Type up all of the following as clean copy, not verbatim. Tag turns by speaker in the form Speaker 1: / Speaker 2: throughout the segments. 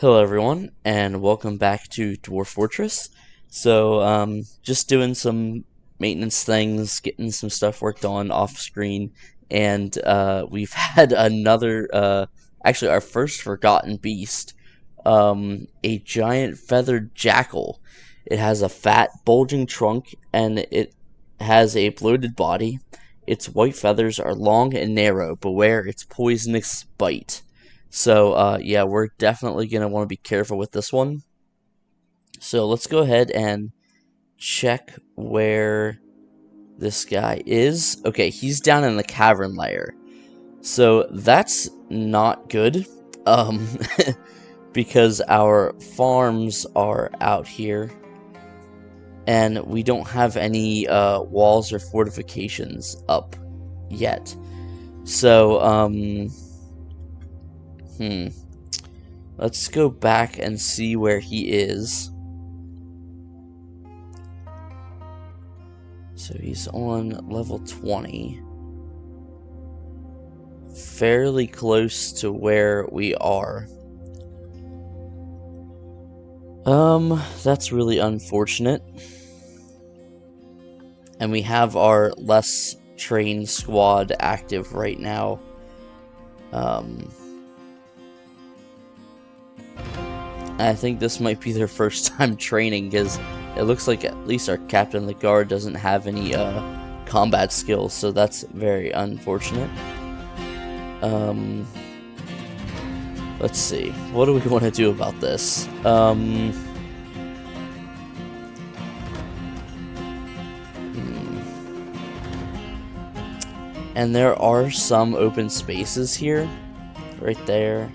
Speaker 1: Hello everyone, and welcome back to Dwarf Fortress. So, just doing some maintenance things, getting some stuff worked on off screen, and we've had actually our first forgotten beast, a giant feathered jackal. It has a fat, bulging trunk, and it has a bloated body. Its white feathers are long and narrow. Beware its poisonous bite. So, yeah, we're definitely going to want to be careful with this one. So let's go ahead and check where this guy is. Okay, he's down in the cavern layer. So that's not good, um, because our farms are out here, and we don't have any walls or fortifications up yet. So, let's go back and see where he is. So he's on level 20. Fairly close to where we are. That's really unfortunate. And we have our less trained squad active right now. I think this might be their first time training, because it looks like at least our captain of the guard doesn't have any combat skills, so that's very unfortunate. Let's see, what do we want to do about this? And there are some open spaces here, right there,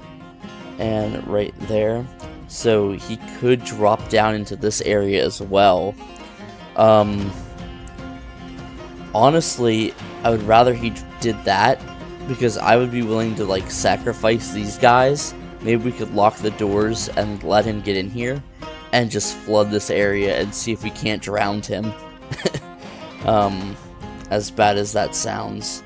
Speaker 1: and right there. So he could drop down into this area as well. Honestly, I would rather he did that, because I would be willing to like sacrifice these guys. Maybe we could lock the doors and let him get in here and just flood this area and see if we can't drown him. As bad as that sounds.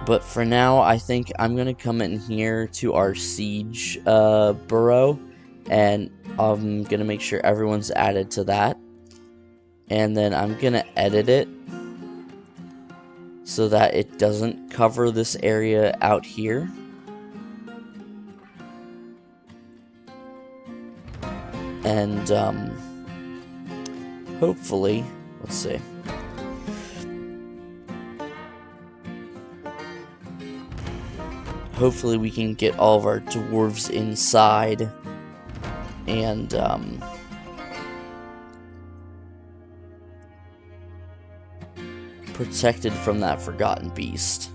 Speaker 1: But for now, I think I'm going to come in here to our siege burrow, and I'm going to make sure everyone's added to that. And then I'm going to edit it so that it doesn't cover this area out here. And hopefully, let's see. Hopefully we can get all of our dwarves inside and protected from that forgotten beast.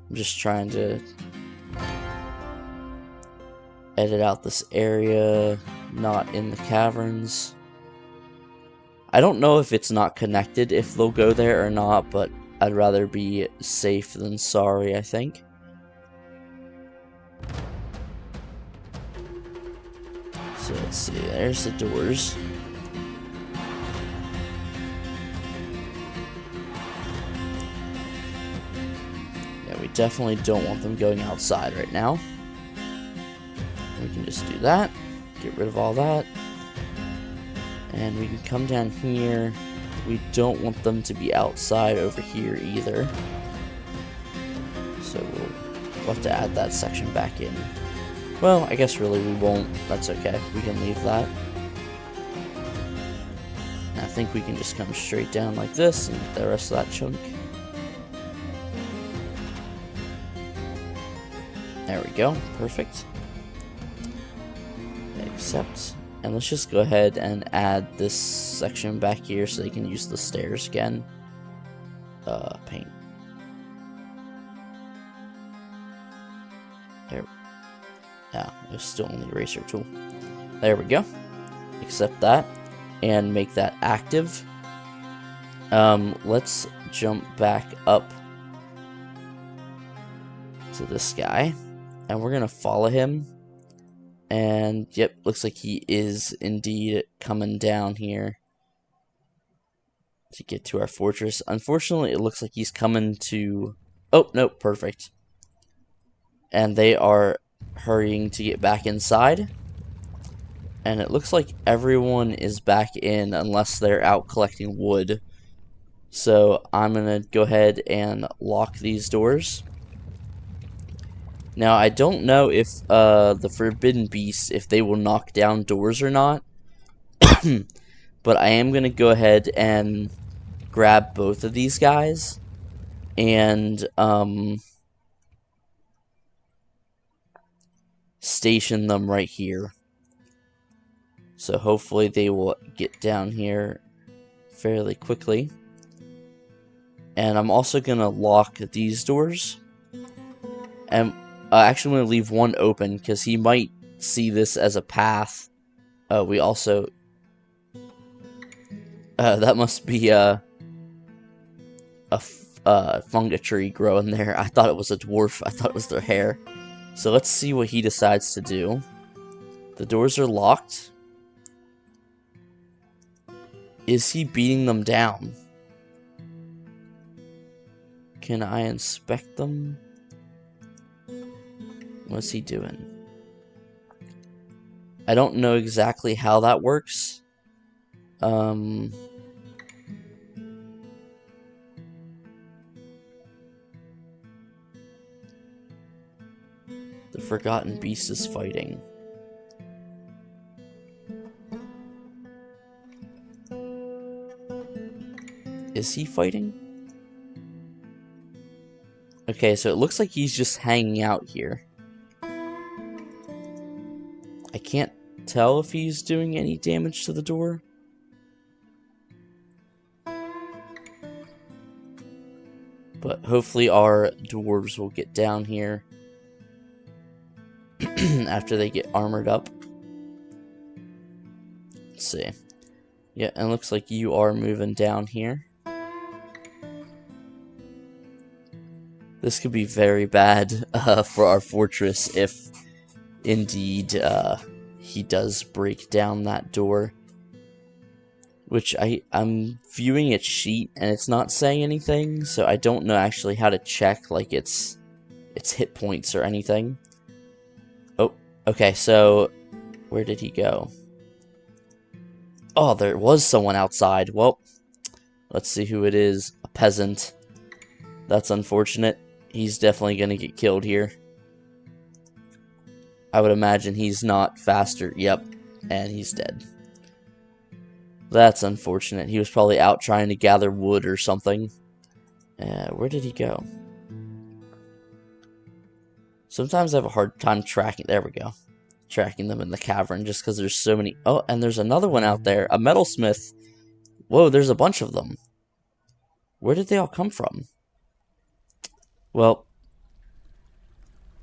Speaker 1: I'm just trying to edit out this area, not in the caverns. I don't know if it's not connected, if they'll go there or not, but I'd rather be safe than sorry, I think. So let's see, there's the doors. Yeah, we definitely don't want them going outside right now. We can just do that, get rid of all that. And we can come down here. We don't want them to be outside over here either. So we'll have to add that section back in. Well, I guess really we won't. That's okay. We can leave that. And I think we can just come straight down like this and get the rest of that chunk. There we go. Perfect. Accept. And let's just go ahead and add this section back here so they can use the stairs again. Paint. There. Yeah, there's still only eraser tool. There we go. Accept that and make that active. Let's jump back up to this guy, and we're gonna follow him. And yep, looks like he is indeed coming down here to get to our fortress. Unfortunately, it looks like he's coming to... Oh, no, perfect. And they are hurrying to get back inside. And it looks like everyone is back in unless they're out collecting wood. So I'm going to go ahead and lock these doors. Now, I don't know if the Forbidden Beasts, if they will knock down doors or not. But I am going to go ahead and grab both of these guys. And station them right here. So hopefully they will get down here fairly quickly. And I'm also going to lock these doors. And actually I'm going to leave one open because he might see this as a path. We also... that must be a funga tree growing there. I thought it was a dwarf. I thought it was their hair. So let's see what he decides to do. The doors are locked. Is he beating them down? Can I inspect them? What's he doing? I don't know exactly how that works. The Forgotten Beast is fighting. Is he fighting? Okay, so it looks like he's just hanging out here. I can't tell if he's doing any damage to the door. But hopefully our dwarves will get down here after they get armored up. Let's see. Yeah, and it looks like you are moving down here. This could be very bad for our fortress if indeed he does break down that door. Which I'm viewing its sheet and it's not saying anything, so I don't know actually how to check like its hit points or anything. Oh, okay, so where did he go? Oh, there was someone outside. Well, let's see who it is. A peasant. That's unfortunate. He's definitely gonna get killed here. I would imagine he's not faster. Yep, and he's dead. That's unfortunate. He was probably out trying to gather wood or something. Where did he go? Sometimes I have a hard time tracking. There we go. Tracking them in the cavern just because there's so many. Oh, and there's another one out there. A metalsmith. Whoa, there's a bunch of them. Where did they all come from? Well.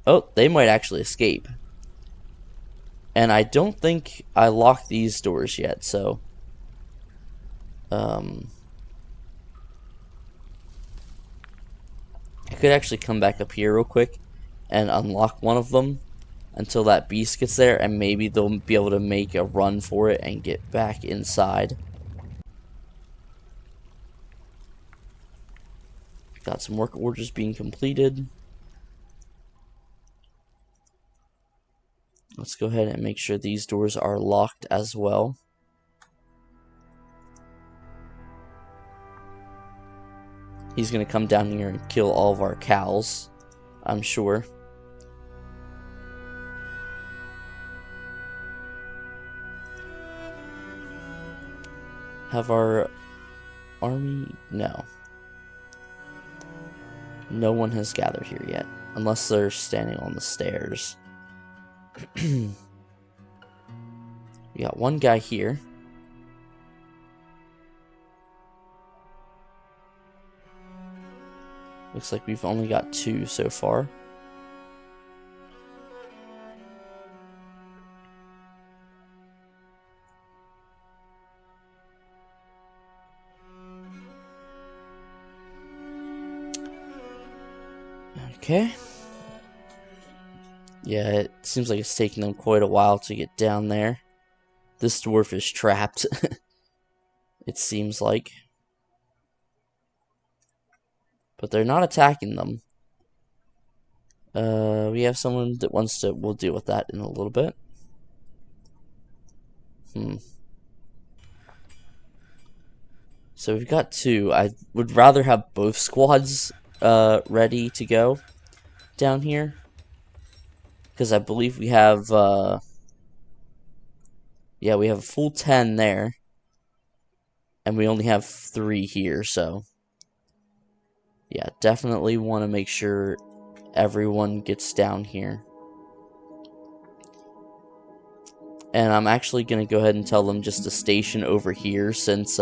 Speaker 1: Oh, they might actually escape. And I don't think I locked these doors yet, so... I could actually come back up here real quick and unlock one of them until that beast gets there, and maybe they'll be able to make a run for it and get back inside. Got some work orders being completed. Let's go ahead and make sure these doors are locked as well. He's going to come down here and kill all of our cows, I'm sure. Have our army? No. No one has gathered here yet, unless they're standing on the stairs. We got one guy here. Looks like we've only got 2 so far. Okay. Yeah, it seems like it's taking them quite a while to get down there. This dwarf is trapped. It seems like. But they're not attacking them. We have someone that wants to. We'll deal with that in a little bit. So we've got two. I would rather have both squads ready to go down here, because I believe we have yeah, we have a full 10 there, and we only have 3 here. So yeah, definitely want to make sure everyone gets down here. And I'm actually going to go ahead and tell them just to station over here, since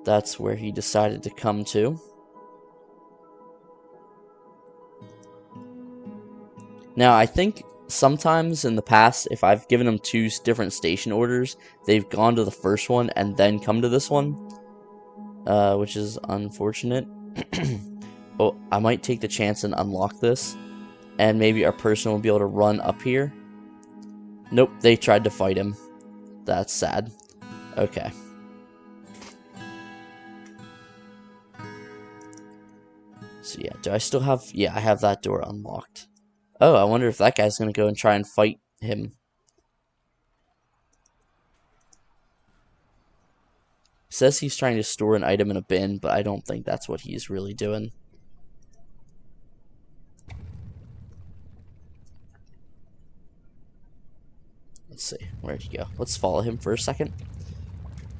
Speaker 1: that's where he decided to come to. Now, I think sometimes in the past, if I've given them 2 different station orders, they've gone to the first one and then come to this one, which is unfortunate. Oh, I might take the chance and unlock this, and maybe our person will be able to run up here. Nope, they tried to fight him. That's sad. Okay. So yeah, do I still have... Yeah, I have that door unlocked. Oh, I wonder if that guy's gonna go and try and fight him. Says he's trying to store an item in a bin, but I don't think that's what he's really doing. Let's see, where'd he go? Let's follow him for a second.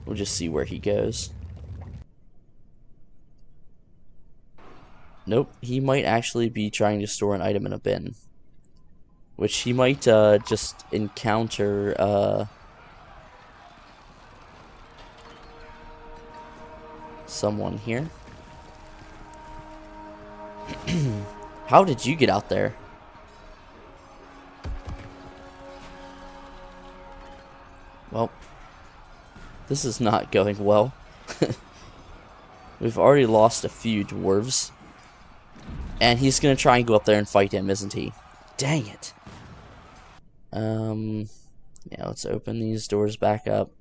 Speaker 1: We'll just see where he goes. Nope, he might actually be trying to store an item in a bin. Which he might just encounter someone here. How did you get out there? Well, this is not going well. We've already lost a few dwarves. And he's going to try and go up there and fight him, isn't he? Dang it. Yeah, let's open these doors back up.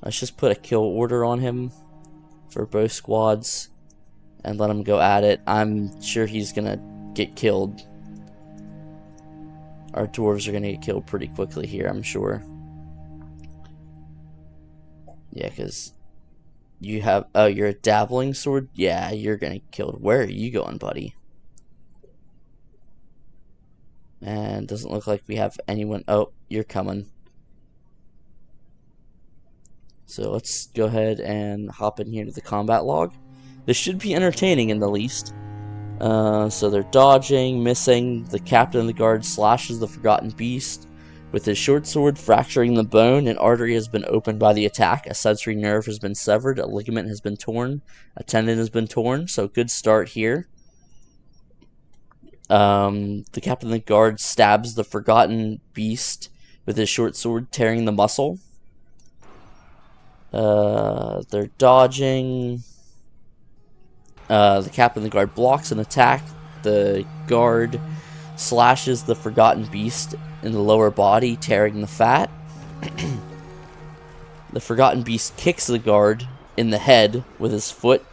Speaker 1: Let's just put a kill order on him for both squads and let him go at it. I'm sure he's going to get killed. Our dwarves are going to get killed pretty quickly here, I'm sure. Yeah, because you have... Oh, you're a dabbling sword? Yeah, you're going to get killed. Where are you going, buddy? And doesn't look like we have anyone... Oh, you're coming. So let's go ahead and hop in here to the combat log. This should be entertaining in the least. So they're dodging, missing. The captain of the guard slashes the forgotten beast with his short sword, fracturing the bone. An artery has been opened by the attack. A sensory nerve has been severed. A ligament has been torn. A tendon has been torn. So good start here. The captain of the guard stabs the forgotten beast with his short sword, tearing the muscle. They're dodging. The captain of the guard blocks an attack. The guard slashes the forgotten beast in the lower body, tearing the fat. The forgotten beast kicks the guard in the head with his foot,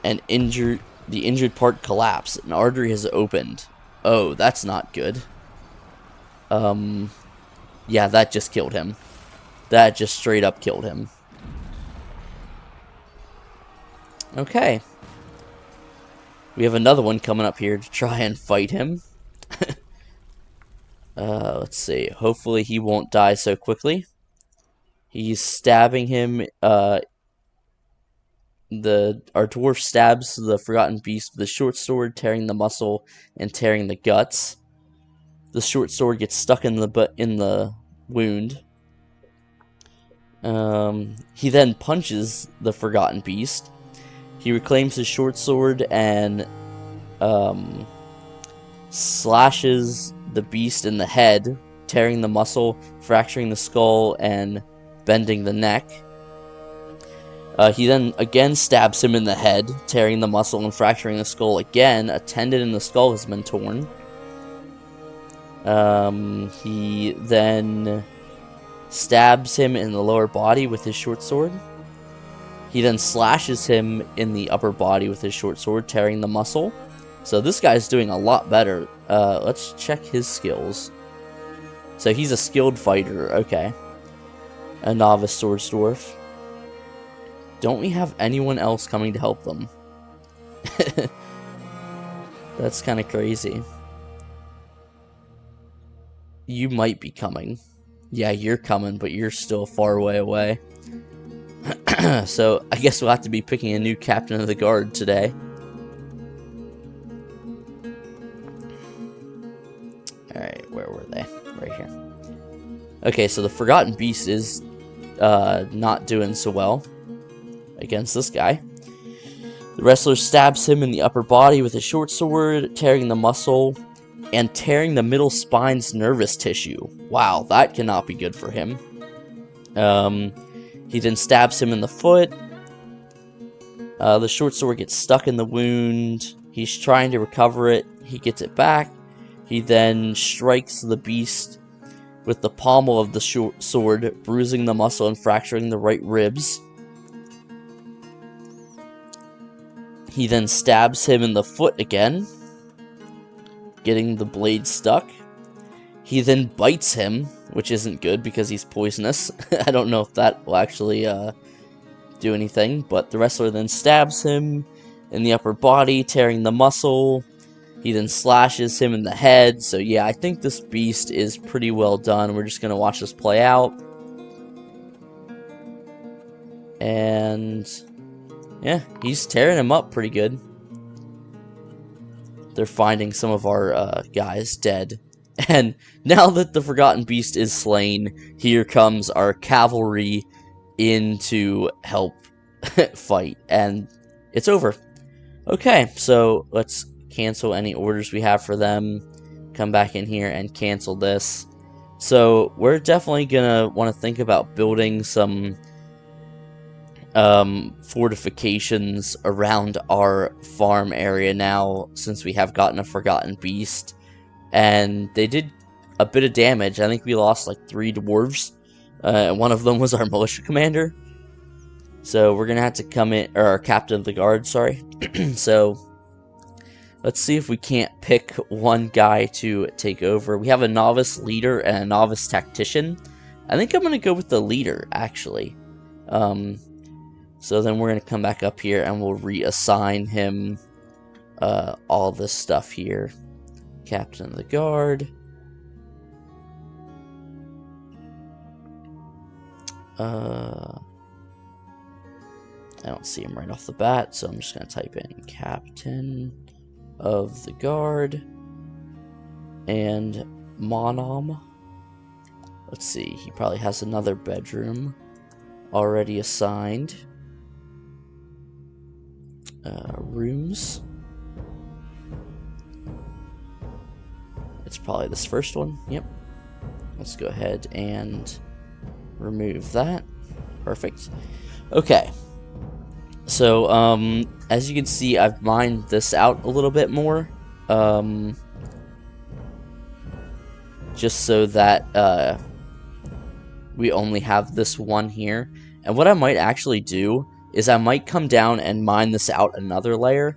Speaker 1: and the injured part collapsed. An artery has opened. Oh, that's not good. Yeah, that just killed him. That just straight up killed him. Okay. We have another one coming up here to try and fight him. Let's see. Hopefully he won't die so quickly. He's stabbing him. Our dwarf stabs the forgotten beast with a short sword, tearing the muscle and tearing the guts. The short sword gets stuck in the wound. He then punches the forgotten beast. He reclaims his short sword and slashes the beast in the head, tearing the muscle, fracturing the skull, and bending the neck. He then again stabs him in the head, tearing the muscle and fracturing the skull again. A tendon in the skull has been torn. He then stabs him in the lower body with his short sword. He then slashes him in the upper body with his short sword, tearing the muscle. So this guy's doing a lot better. Let's check his skills. So he's a skilled fighter. Okay. A novice swords dwarf. Don't we have anyone else coming to help them? That's kind of crazy. You might be coming. Yeah, you're coming, but you're still far way away. So I guess we'll have to be picking a new captain of the guard today. Alright, where were they? Right here. Okay, so the Forgotten Beast is not doing so well against this guy. The wrestler stabs him in the upper body with a short sword, tearing the muscle and tearing the middle spine's nervous tissue. Wow, that cannot be good for him. He then stabs him in the foot. The short sword gets stuck in the wound. He's trying to recover it. He gets it back. He then strikes the beast with the pommel of the short sword, bruising the muscle and fracturing the right ribs. He then stabs him in the foot again, getting the blade stuck. He then bites him, which isn't good because he's poisonous. I don't know if that will actually do anything, but the wrestler then stabs him in the upper body, tearing the muscle. He then slashes him in the head. So yeah, I think this beast is pretty well done. We're just going to watch this play out. And yeah, he's tearing him up pretty good. They're finding some of our guys dead. And now that the Forgotten Beast is slain, here comes our cavalry in to help fight. And it's over. Okay, so let's cancel any orders we have for them. Come back in here and cancel this. So we're definitely going to want to think about building some fortifications around our farm area now, since we have gotten a Forgotten Beast. And they did a bit of damage. I think we lost like 3 dwarves. One of them was our militia commander. So we're gonna have to come in, or our captain of the guard, sorry. So let's see if we can't pick one guy to take over. We have a novice leader and a novice tactician. I think I'm gonna go with the leader, actually. So then we're gonna come back up here and we'll reassign him all this stuff here. Captain of the guard. I don't see him right off the bat, so I'm just going to type in Captain of the Guard and Monom. Let's see, he probably has another bedroom already assigned. Rooms. It's probably this first one. Yep. Let's go ahead and remove that. Perfect. Okay. So, as you can see, I've mined this out a little bit more. Just so that, we only have this one here. And what I might actually do is I might come down and mine this out another layer.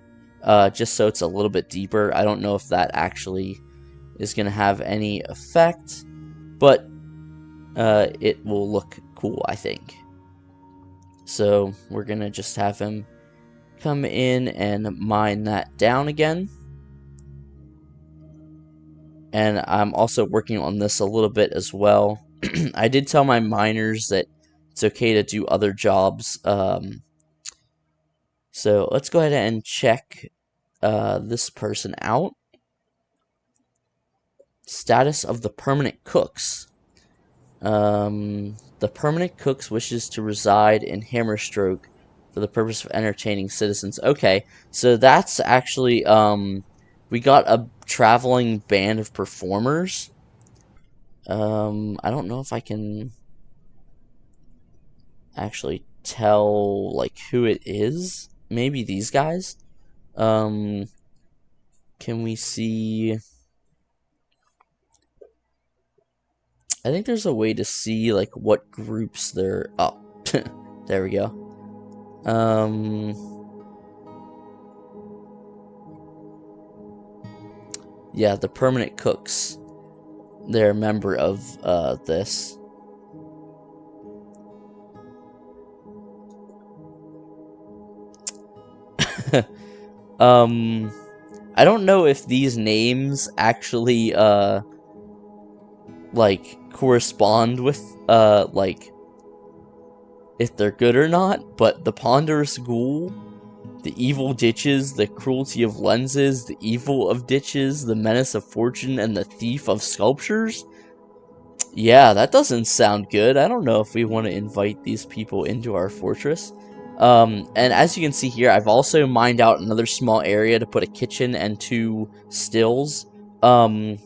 Speaker 1: Just so it's a little bit deeper. I don't know if that actually is going to have any effect, but it will look cool, I think. So we're going to just have him come in and mine that down again. And I'm also working on this a little bit as well. I did tell my miners that it's okay to do other jobs. So let's go ahead and check this person out. Status of the permanent cooks. The permanent cooks wishes to reside in Hammerstroke for the purpose of entertaining citizens. Okay, so that's actually, we got a traveling band of performers. I don't know if I can actually tell, like, who it is. Maybe these guys. Can we see... I think there's a way to see, like, what groups they're... Oh, there we go. Yeah, the permanent cooks. They're a member of this. I don't know if these names actually like correspond with like if they're good or not, but the ponderous ghoul, the evil ditches, the cruelty of lenses, the evil of ditches, the menace of fortune, and the thief of sculptures. Yeah, that doesn't sound good. I don't know if we want to invite these people into our fortress. And as you can see here, I've also mined out another small area to put a kitchen and 2 stills. So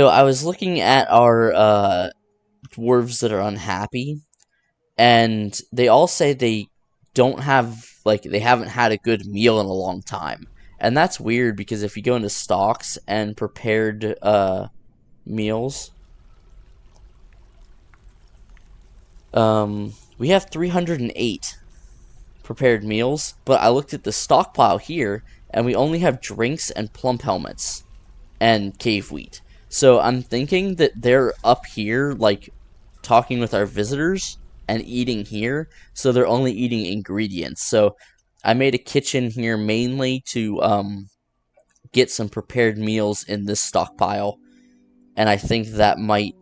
Speaker 1: I was looking at our dwarves that are unhappy, and they all say they don't have, like, they haven't had a good meal in a long time. And that's weird, because if you go into stocks and prepared meals, we have 308 prepared meals, but I looked at the stockpile here, and we only have drinks and plump helmets and cave wheat. So I'm thinking that they're up here, like, talking with our visitors and eating here, so they're only eating ingredients. So I made a kitchen here mainly to get some prepared meals in this stockpile, and I think that might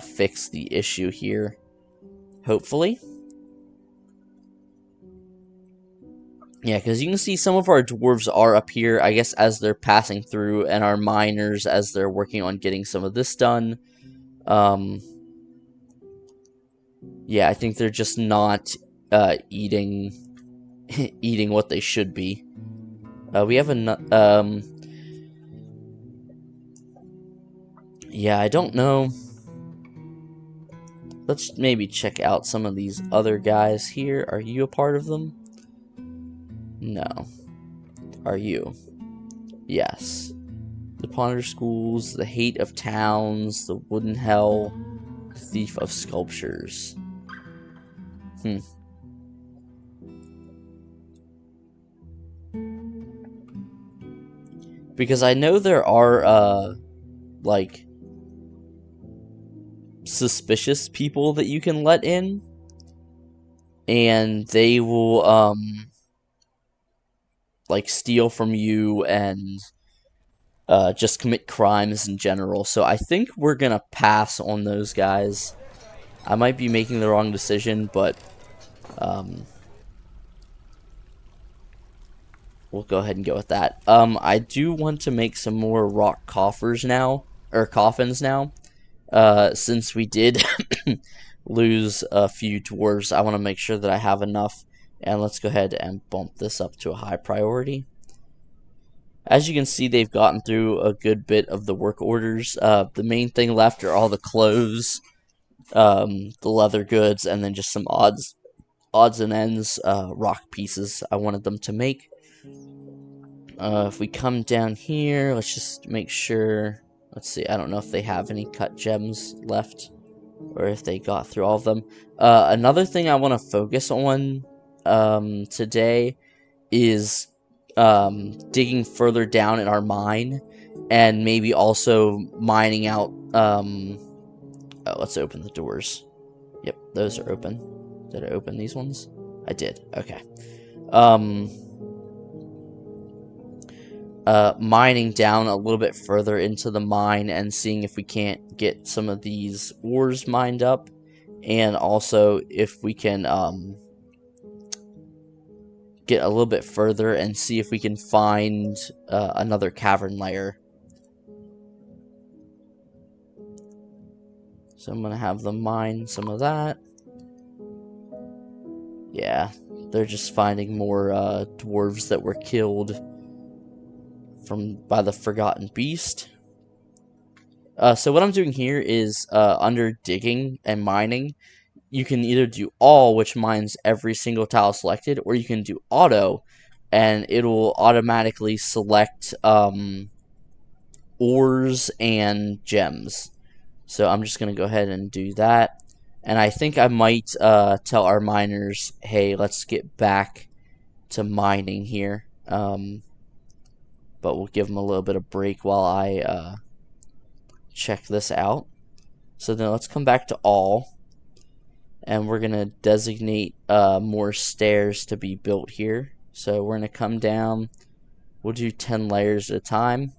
Speaker 1: fix the issue here, hopefully. Yeah, because you can see some of our dwarves are up here, I guess, as they're passing through, and our miners as they're working on getting some of this done. Yeah, I think they're just not eating eating what they should be. We have a yeah, I don't know. Let's maybe check out some of these other guys here. Are you a part of them? No. Are you? Yes. The Ponder Schools, the Hate of Towns, the Wooden Hell, Thief of Sculptures. Because I know there are, like, suspicious people that you can let in, and they will, like, steal from you and just commit crimes in general. So I think we're gonna pass on those guys. I might be making the wrong decision, but we'll go ahead and go with that. I do want to make some more rock coffers now, or coffins now. Since we did lose a few dwarves, I want to make sure that I have enough. And let's go ahead and bump this up to a high priority. As you can see, they've gotten through a good bit of the work orders. The main thing left are all the clothes, the leather goods, and then just some odds and ends rock pieces I wanted them to make. If we come down here, let's just make sure. Let's see, I don't know if they have any cut gems left, or if they got through all of them. Another thing I want to focus on today is digging further down in our mine, and maybe also mining out. Let's open the doors. Yep, those are open. Did I open these ones? I did. Okay. Mining down a little bit further into the mine and seeing if we can't get some of these ores mined up, and also if we can get a little bit further and see if we can find another cavern layer. So I'm gonna have them mine some of that. Yeah, they're just finding more dwarves that were killed by the Forgotten Beast. So what I'm doing here is under digging and mining, you can either do all, which mines every single tile selected, or you can do auto, and it'll automatically select ores and gems. So I'm just going to go ahead and do that. And I think I might tell our miners, hey, let's get back to mining here. but we'll give him a little bit of break while I check this out. So then let's come back to all, and we're gonna designate more stairs to be built here. So we're gonna come down, we'll do 10 layers at a time,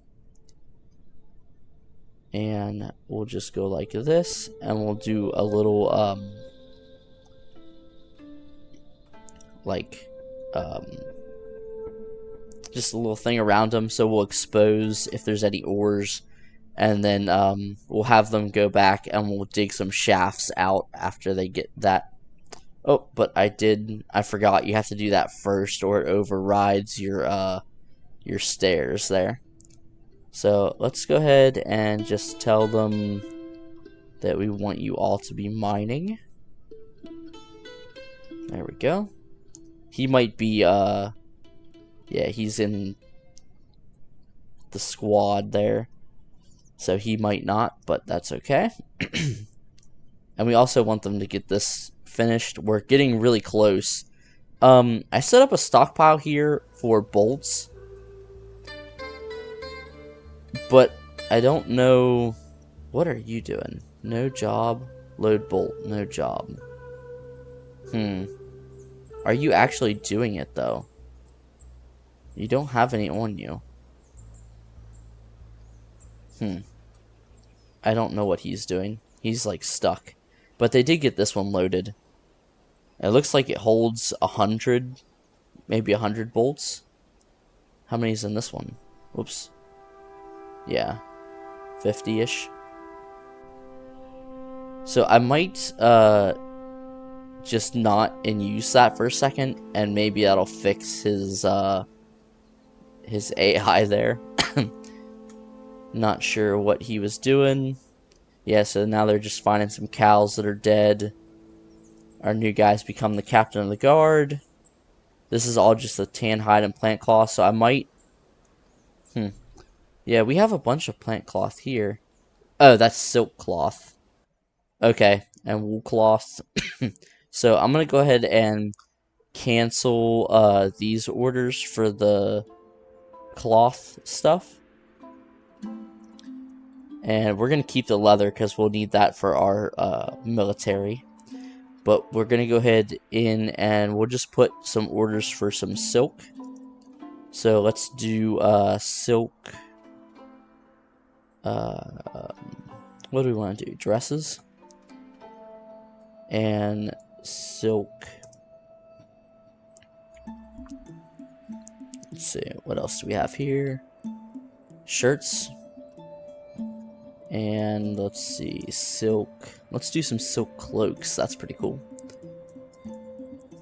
Speaker 1: and we'll just go like this, and we'll do a little just a little thing around them, so we'll expose if there's any ores, and then we'll have them go back and we'll dig some shafts out after they get that. Oh, but I forgot, you have to do that first or it overrides your stairs there. So let's go ahead and just tell them that we want you all to be mining. There we go. He might be yeah, he's in the squad there, so he might not, but that's okay. And we also want them to get this finished. We're getting really close. I set up a stockpile here for bolts, but I don't know. What are you doing? No job. Load bolt. No job. Are you actually doing it though? You don't have any on you. I don't know what he's doing. He's like stuck. But they did get this one loaded. It looks like it holds 100, maybe 100 bolts. How many's in this one? Whoops. Yeah, 50-ish. So I might just not use that for a second, and maybe that'll fix his AI there. Not sure what he was doing. Yeah, so now they're just finding some cows that are dead. Our new guys become the captain of the guard. This is all just a tan hide and plant cloth, so I might... Yeah, we have a bunch of plant cloth here. Oh, that's silk cloth. Okay, and wool cloth. So I'm going to go ahead and cancel these orders for the cloth stuff. And we're going to keep the leather because we'll need that for our military. But we're going to go ahead in and we'll just put some orders for some silk. So let's do silk. What do we want to do? Dresses. And silk. Let's see, what else do we have here? Shirts. And let's see, silk. Let's do some silk cloaks. That's pretty cool.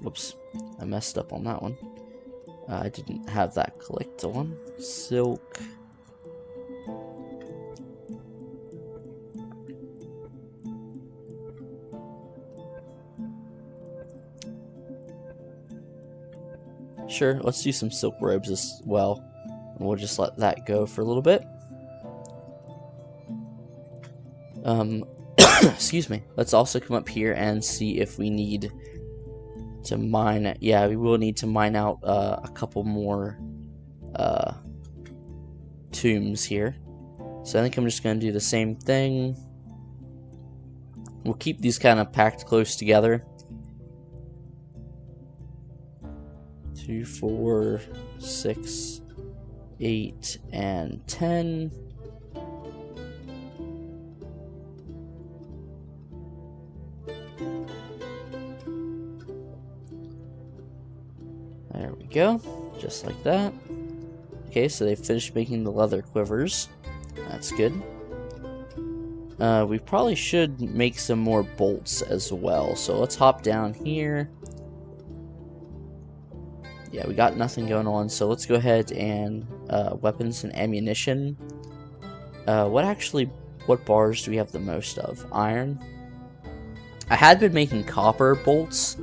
Speaker 1: Whoops, I messed up on that one. I didn't have that clicked on. Silk. Sure, let's do some silk robes as well. And we'll just let that go for a little bit. Excuse me. Let's also come up here and see if we need to mine. Yeah, we will need to mine out a couple more tombs here. So I think I'm just going to do the same thing. We'll keep these kind of packed close together. 2, 4, 6, 8, and 10. There we go, just like that. Okay, so they finished making the leather quivers. That's good. We probably should make some more bolts as well. So let's hop down here. Yeah, we got nothing going on, so let's go ahead and weapons and ammunition. What bars do we have the most of? Iron. I had been making copper bolts,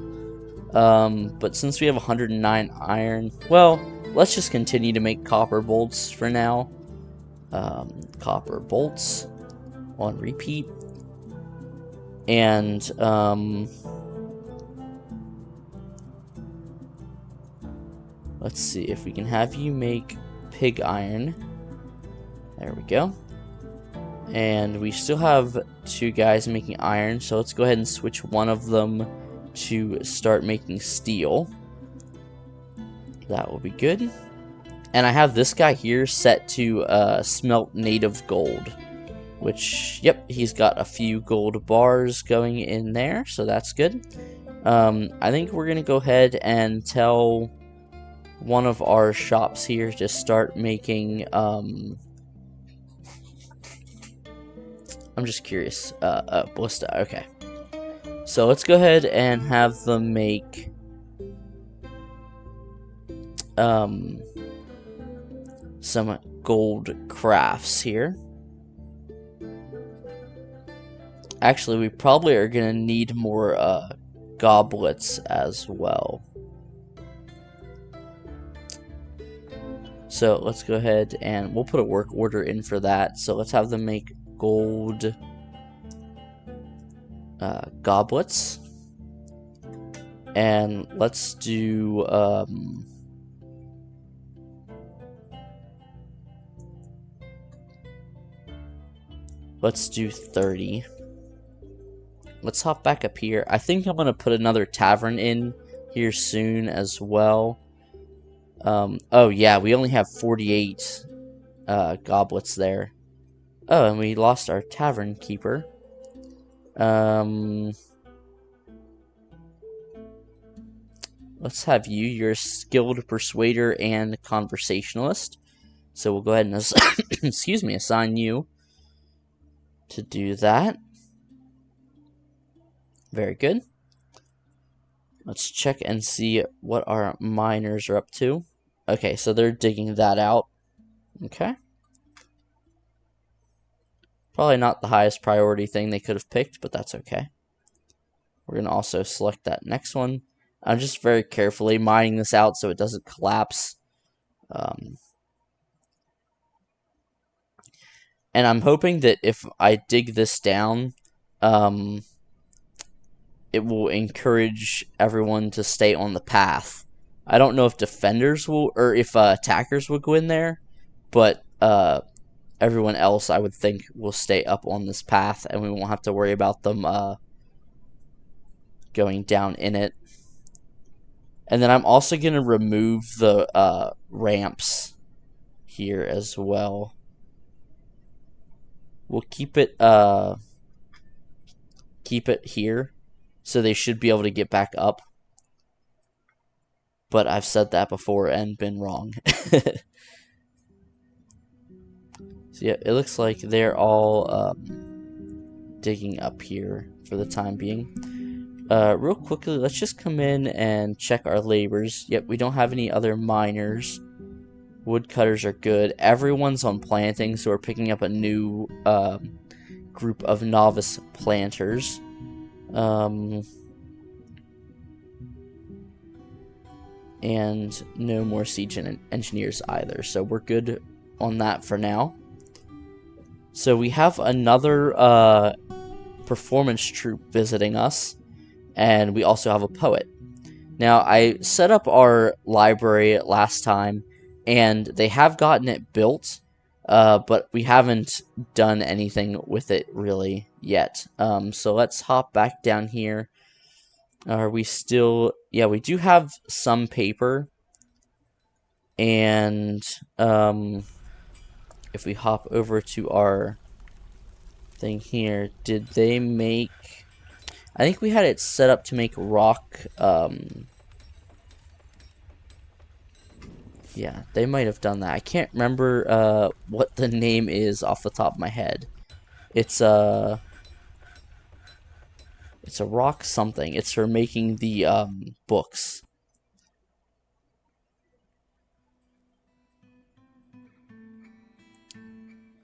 Speaker 1: but since we have 109 iron, well, let's just continue to make copper bolts for now. Copper bolts on repeat. And, let's see if we can have you make pig iron. There we go. And we still have 2 guys making iron, so let's go ahead and switch one of them to start making steel. That will be good. And I have this guy here set to smelt native gold. Which, yep, he's got a few gold bars going in there, so that's good. I think we're going to go ahead and tell one of our shops here to start making, I'm just curious, ballista, okay. So let's go ahead and have them make, some gold crafts here. Actually, we probably are going to need more, goblets as well. So let's go ahead and we'll put a work order in for that. So let's have them make gold goblets. And let's do let's do 30. Let's hop back up here. I think I'm going to put another tavern in here soon as well. Oh yeah, we only have 48 goblets there. Oh, and we lost our tavern keeper. Let's have you. You're a skilled persuader and conversationalist. So we'll go ahead and excuse me, assign you to do that. Very good. Let's check and see what our miners are up to. Okay, so they're digging that out. Okay. Probably not the highest priority thing they could have picked, but that's okay. We're going to also select that next one. I'm just very carefully mining this out so it doesn't collapse. And I'm hoping that if I dig this down, it will encourage everyone to stay on the path. I don't know if defenders will, or if attackers will go in there, but everyone else, I would think, will stay up on this path, and we won't have to worry about them going down in it. And then I'm also going to remove the ramps here as well. We'll keep it here, so they should be able to get back up. But I've said that before and been wrong. So yeah, it looks like they're all digging up here for the time being. Real quickly, let's just come in and check our labors. Yep, we don't have any other miners. Woodcutters are good. Everyone's on planting, so we're picking up a new group of novice planters. And no more siege engineers either, so we're good on that for now. So we have another performance troupe visiting us, and we also have a poet. Now, I set up our library last time, and they have gotten it built, but we haven't done anything with it really yet. So let's hop back down here. Are we still... Yeah, we do have some paper, and if we hop over to our thing here, did they make... I think we had it set up to make rock, yeah, they might have done that. I can't remember what the name is off the top of my head. It's a rock something. It's for making the books.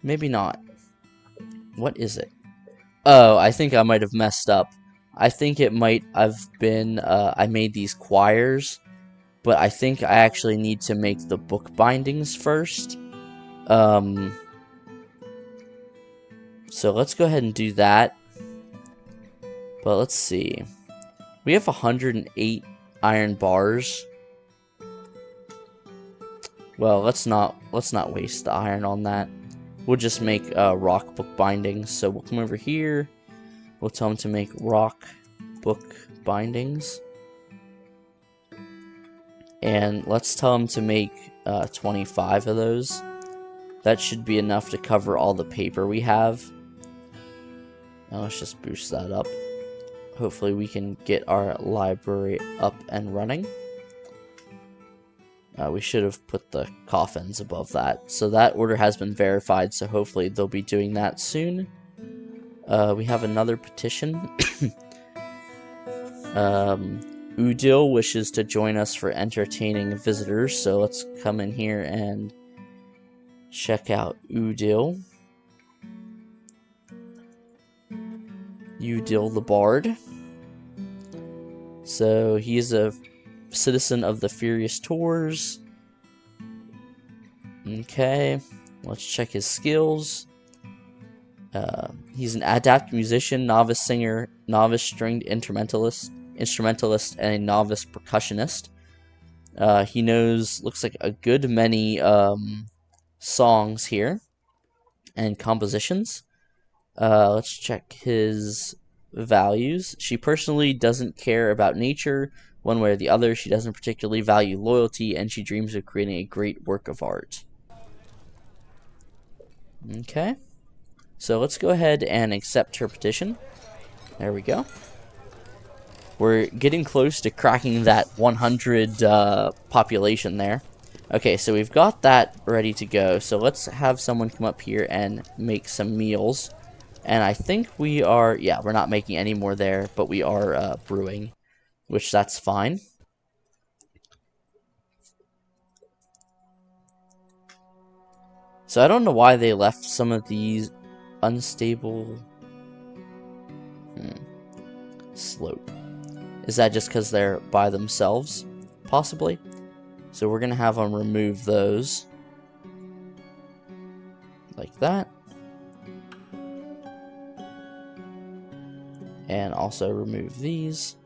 Speaker 1: Maybe not. What is it? Oh, I think I might have messed up. I think it might have been I made these quires, but I think I actually need to make the book bindings first. So let's go ahead and do that. But let's see. We have 108 iron bars. Well, let's not let's not waste the iron on that. We'll just make rock book bindings. So we'll come over here. We'll tell them to make rock book bindings. And let's tell them to make 25 of those. That should be enough to cover all the paper we have. Now let's just boost that up. Hopefully we can get our library up and running. We should have put the coffins above that. So that order has been verified, so hopefully they'll be doing that soon. We have another petition. Udil wishes to join us for entertaining visitors, so let's come in here and check out Udil. Udil the Bard. So he's a citizen of the Furious Tours. Okay, let's check his skills. He's an adept musician, novice singer, novice stringed instrumentalist, and a novice percussionist. He knows, looks like, a good many songs here and compositions. Let's check his values. She personally doesn't care about nature one way or the other. She doesn't particularly value loyalty, and she dreams of creating a great work of art. Okay, so let's go ahead and accept her petition. There we go. We're getting close to cracking that 100 population there. Okay, so we've got that ready to go. So let's have someone come up here and make some meals. And I think we are, yeah, we're not making any more there, but we are brewing, which that's fine. So I don't know why they left some of these unstable slope. Is that just because they're by themselves? Possibly. So we're going to have them remove those. Like that. And also remove these.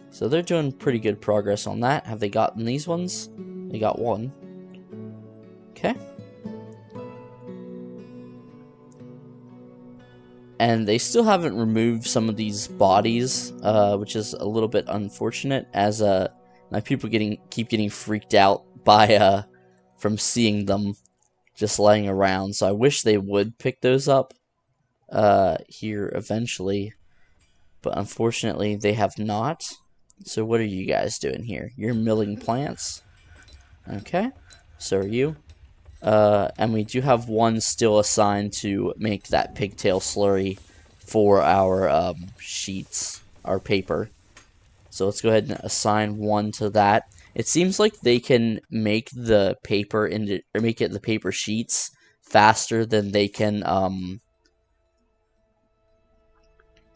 Speaker 1: So they're doing pretty good progress on that. Have they gotten these ones? They got one. Okay. And they still haven't removed some of these bodies, which is a little bit unfortunate, as my people keep getting freaked out by from seeing them just laying around. So I wish they would pick those up here eventually, but unfortunately they have not. So what are you guys doing here? You're milling plants. Okay, so are you. And we do have one still assigned to make that pigtail slurry for our sheets, our paper. So let's go ahead and assign one to that. It seems like they can make the paper into, or make it the paper sheets faster than they can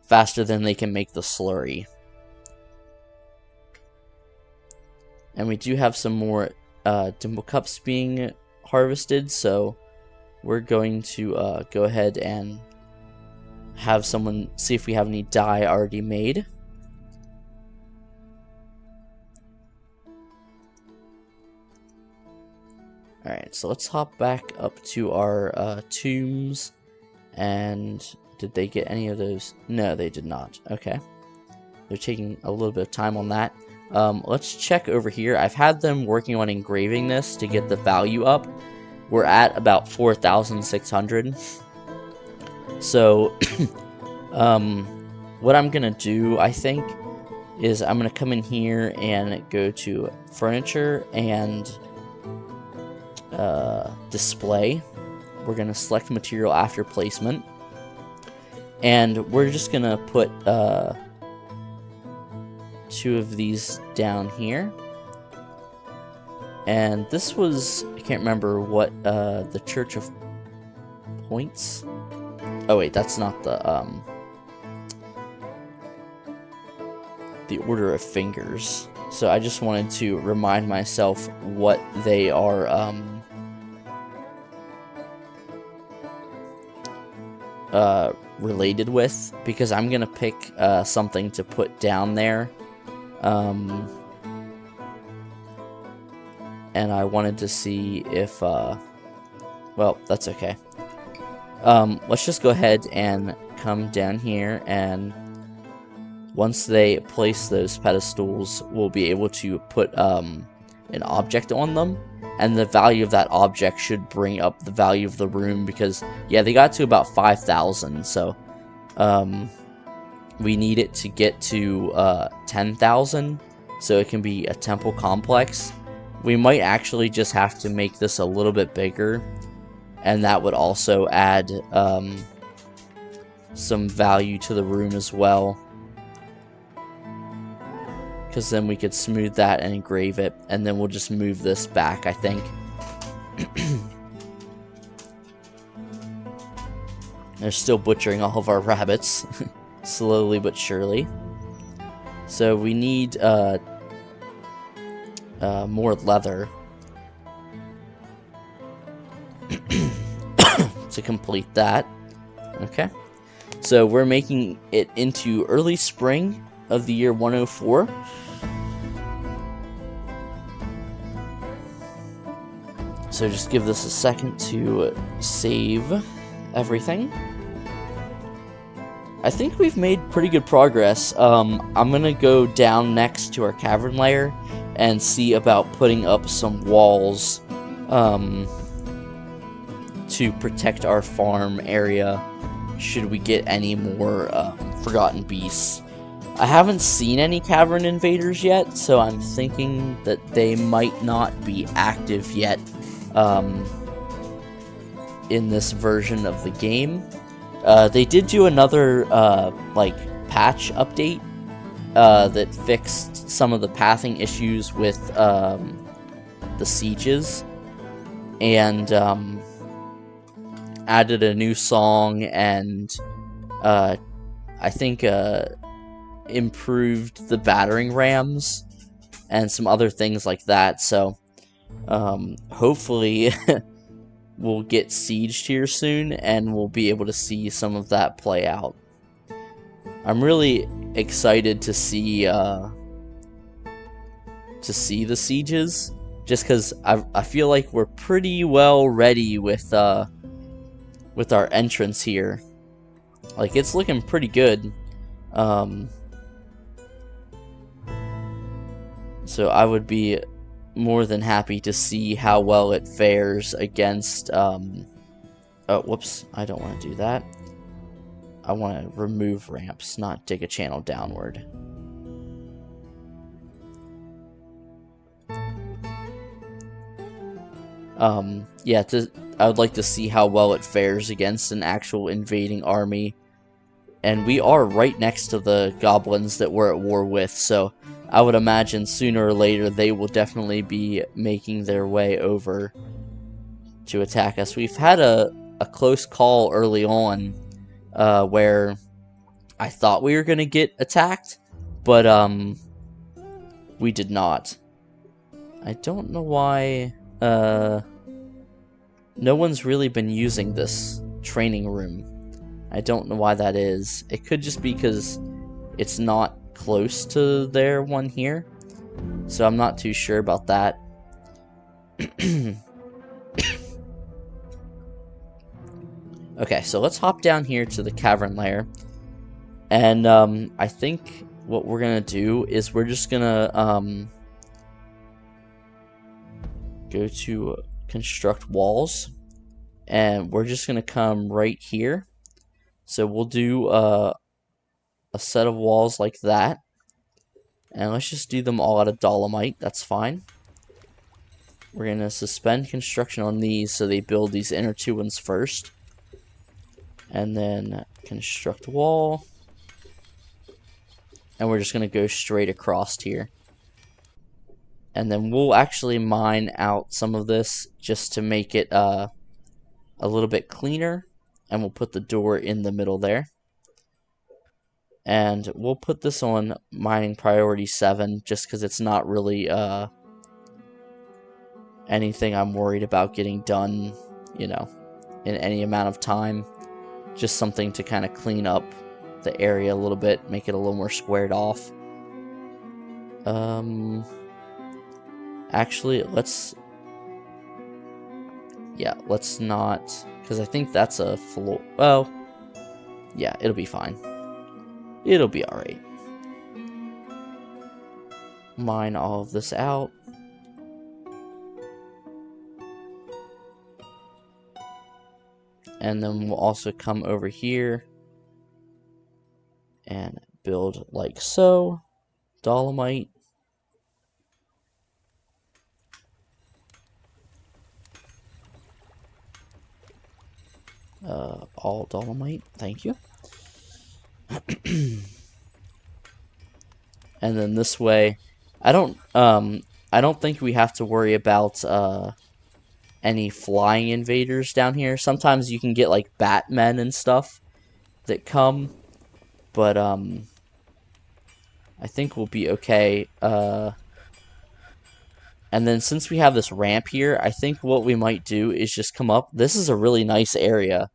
Speaker 1: make the slurry. And we do have some more dimple cups being harvested, so we're going to go ahead and have someone see if we have any dye already made. Alright, so let's hop back up to our tombs. And did they get any of those? No, they did not. Okay. They're taking a little bit of time on that. Let's check over here. I've had them working on engraving this to get the value up. We're at about 4,600. So, what I'm gonna do, I think, is I'm gonna come in here and go to furniture and display. We're gonna select material after placement, and we're just gonna put 2 of these down here. And this was, I can't remember what, the Church of Points. Oh wait, that's not the Order of Fingers. So I just wanted to remind myself what they are related with, because I'm gonna pick something to put down there And I wanted to see if, well, that's okay. Let's just go ahead and come down here, and once they place those pedestals, we'll be able to put an object on them, and the value of that object should bring up the value of the room, because, yeah, they got to about 5,000, so we need it to get to 10,000, so it can be a temple complex. We might actually just have to make this a little bit bigger, and that would also add some value to the room as well, because then we could smooth that and engrave it, and then we'll just move this back, I think. They're still butchering all of our rabbits, slowly but surely. So we need more leather to complete that. Okay, so we're making it into early spring of the year 104. So just give this a second to save everything. I think we've made pretty good progress. I'm gonna go down next to our cavern lair and see about putting up some walls to protect our farm area should we get any more forgotten beasts. I haven't seen any cavern invaders yet, so I'm thinking that they might not be active yet in this version of the game. They did do another like patch update that fixed some of the pathing issues with the sieges, and added a new song, and I think improved the battering rams and some other things like that. So hopefully we'll get sieged here soon, and we'll be able to see some of that play out. I'm really excited to see the sieges, just because I feel like we're pretty well ready with our entrance here. Like, it's looking pretty good. So I would be more than happy to see how well it fares against oh, whoops, I don't want to do that. I want to remove ramps, not dig a channel downward. Yeah, I would like to see how well it fares against an actual invading army. And we are right next to the goblins that we're at war with, so I would imagine sooner or later they will definitely be making their way over to attack us. We've had a close call early on where I thought we were going to get attacked, but we did not. I don't know why no one's really been using this training room. I don't know why that is. It could just be because it's not close to their one here, so I'm not too sure about that. Okay, so let's hop down here to the cavern lair, and I think what we're gonna do is we're just gonna go to construct walls, and we're just gonna come right here. So we'll do a set of walls like that, and let's just do them all out of dolomite. That's fine. We're gonna suspend construction on these so they build these inner two ones first, and then construct wall, and we're just gonna go straight across here. And then we'll actually mine out some of this just to make it a little bit cleaner, and we'll put the door in the middle there. And we'll put this on mining priority 7 just because it's not really anything I'm worried about getting done, you know, in any amount of time. Just something to kind of clean up the area a little bit, make it a little more squared off. Actually, let's not, because I think that's a floor. Well, yeah, it'll be fine. It'll be alright. Mine all of this out. And then we'll also come over here and build like so. Dolomite. All dolomite, thank you. And then this way, I don't think we have to worry about any flying invaders down here. Sometimes you can get like Batmen and stuff that come, but I think we'll be okay. And then since we have this ramp here, I think what we might do is just come up. This is a really nice area.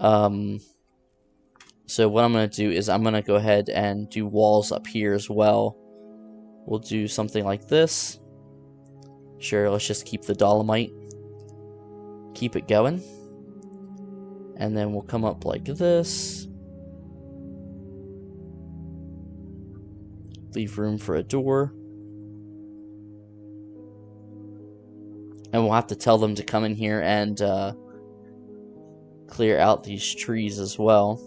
Speaker 1: So what I'm going to do is I'm going to go ahead and do walls up here as well. We'll do something like this. Sure, let's just keep the dolomite. Keep it going. And then we'll come up like this. Leave room for a door. And we'll have to tell them to come in here and clear out these trees as well.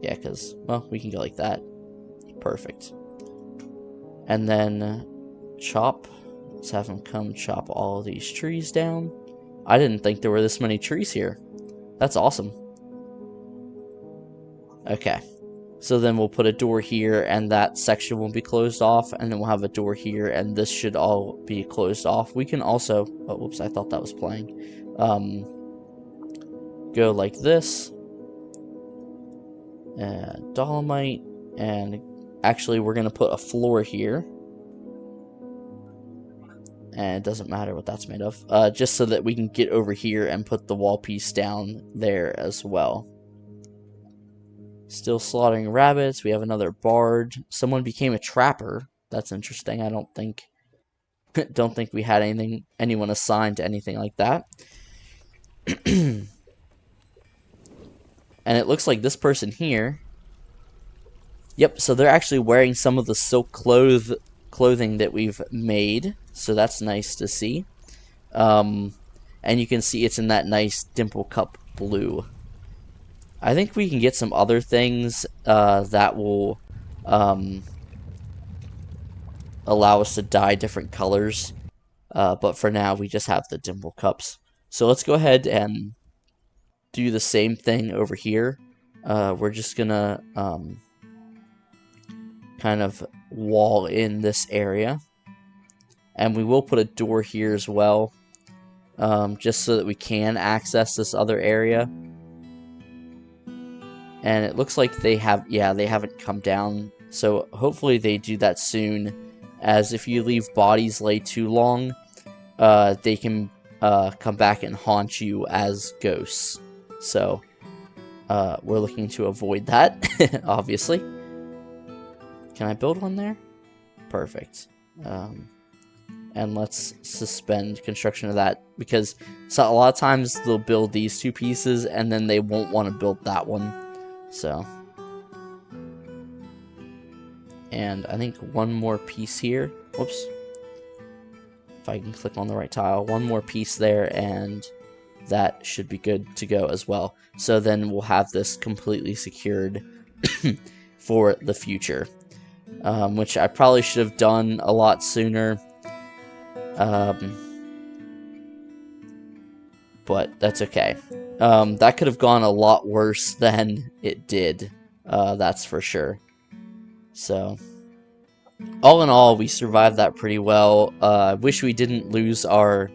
Speaker 1: Yeah, because, well, we can go like that. Perfect. And then chop. Let's have them come chop all of these trees down. I didn't think there were this many trees here. That's awesome. Okay. So then we'll put a door here, and that section will be closed off, and then we'll have a door here, and this should all be closed off. We can also... Oh, whoops, I thought that was playing. Go like this. Dolomite, and actually we're going to put a floor here. And it doesn't matter what that's made of. Just so that we can get over here and put the wall piece down there as well. Still slaughtering rabbits. We have another bard. Someone became a trapper. That's interesting. I don't think we had anyone assigned to anything like that. And it looks like this person here. Yep, so they're actually wearing some of the silk clothing that we've made. So that's nice to see. And you can see it's in that nice dimple cup blue. I think we can get some other things that will allow us to dye different colors. But for now, we just have the dimple cups. So let's go ahead and do the same thing over here. We're just going to kind of wall in this area. And we will put a door here as well. Just so that we can access this other area. And it looks like they haven't come down. So hopefully they do that soon. As if you leave bodies lay too long, they can come back and haunt you as ghosts. So we're looking to avoid that, obviously. Can I build one there? Perfect. And let's suspend construction of that, because a lot of times they'll build these two pieces and then they won't want to build that one. So, and I think one more piece here. Whoops. If I can click on the right tile, one more piece there, and that should be good to go as well. So then we'll have this completely secured for the future, which I probably should have done a lot sooner. But that's okay. That could have gone a lot worse than it did. That's for sure. So, all in all, we survived that pretty well. I wish we didn't lose our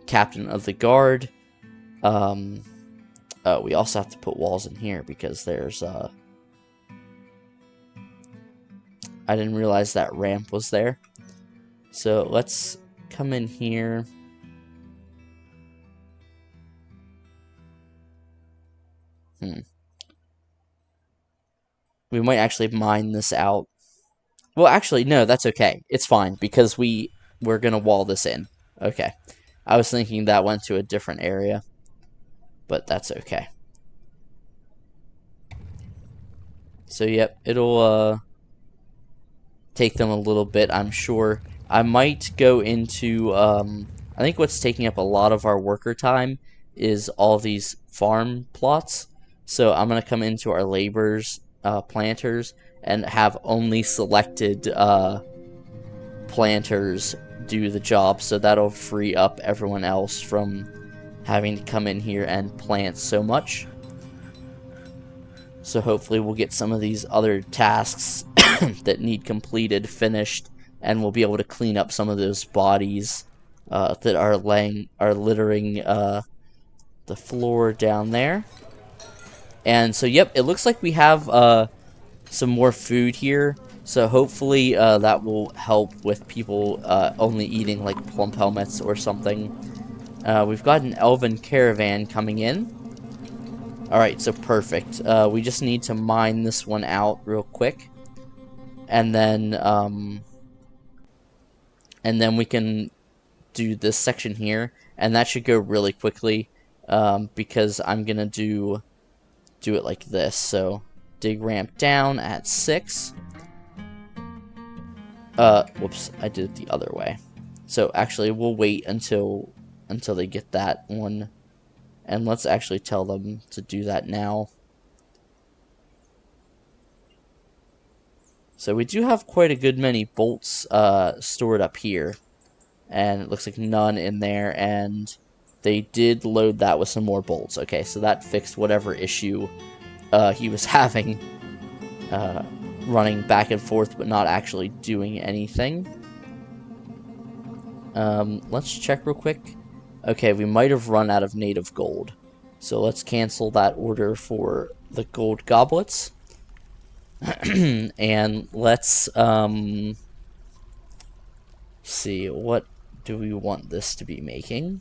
Speaker 1: captain of the guard. We also have to put walls in here because there's... I didn't realize that ramp was there. So, let's come in here. We might actually mine this out. Well, actually, no, that's okay. It's fine, because we're gonna wall this in. Okay. I was thinking that went to a different area, but that's okay. So, yep, it'll, take them a little bit, I'm sure. I might go into, I think what's taking up a lot of our worker time is all these farm plots. So I'm going to come into our laborers, planters, and have only selected, planters do the job. So that'll free up everyone else from having to come in here and plant so much. So hopefully we'll get some of these other tasks that need completed finished, and we'll be able to clean up some of those bodies that are littering the floor down there. And so, yep, it looks like we have some more food here. So hopefully that will help with people only eating like plump helmets or something. We've got an elven caravan coming in. Alright, so perfect. We just need to mine this one out real quick. And then we can do this section here. And that should go really quickly. Because I'm gonna do it like this. So, dig ramp down at 6. Whoops, I did it the other way. So, actually, we'll wait until they get that one. And let's actually tell them to do that now. So we do have quite a good many bolts stored up here. And it looks like none in there. And they did load that with some more bolts. Okay, so that fixed whatever issue he was having. Running back and forth but not actually doing anything. Let's check real quick. Okay, we might have run out of native gold. So let's cancel that order for the gold goblets. And let's see, what do we want this to be making?